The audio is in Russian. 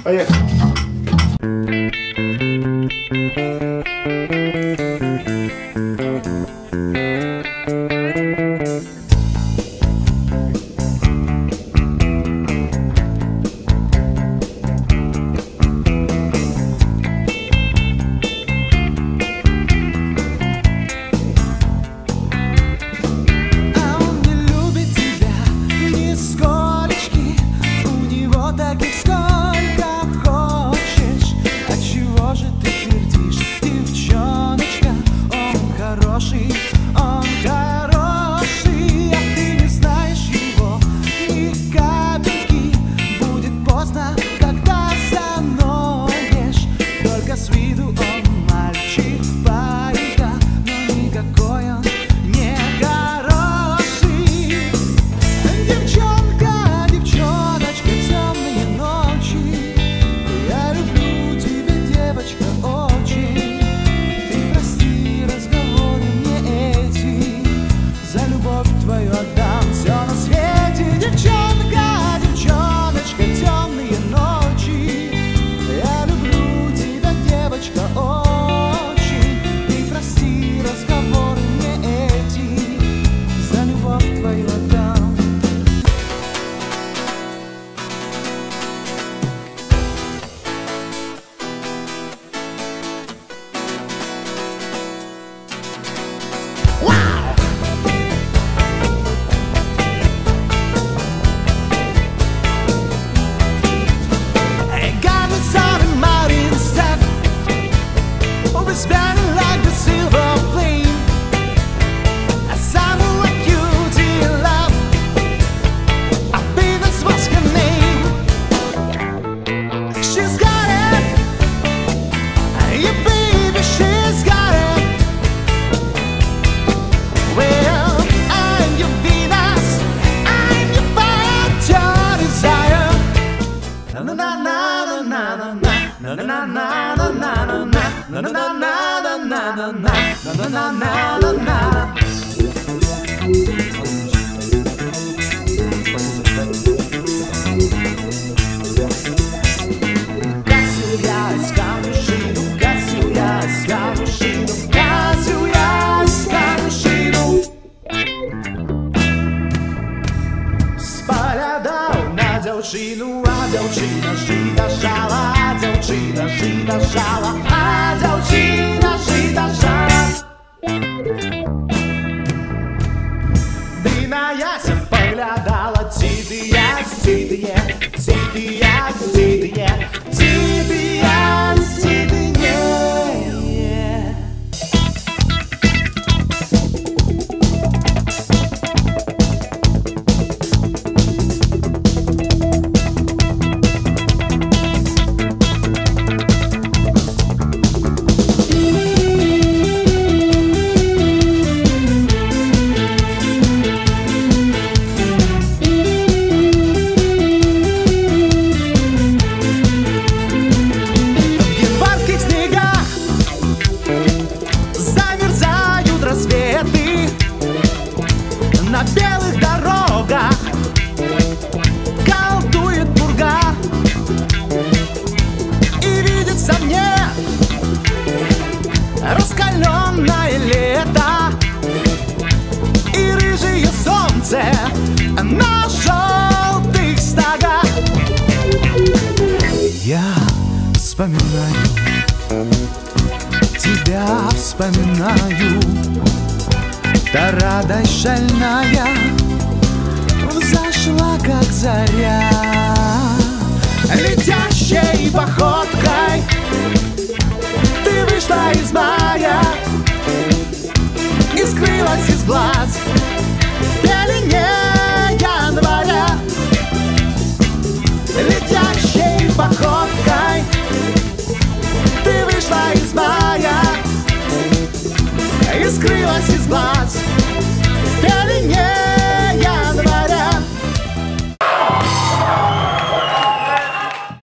Поехали. А дзяўчына жыта жала, а дзяўчына жыта жала, а дзяўчына жыта жала. Ды на ясень паглядала, ці ты я, ці ты я, ці ты я, ці ты я, ці ты я, ці ты не. На белых дорогах колдует пурга, и видится мне раскаленное лето и рыжее солнце на желтых стогах. Я вспоминаю, тебя вспоминаю. Та радость шальная взошла, как заря, летящей походкой ты вышла из мая и скрылась из глаз в пелене января. Летящей походкой ты вышла из мая и скрылась из глаз в пелене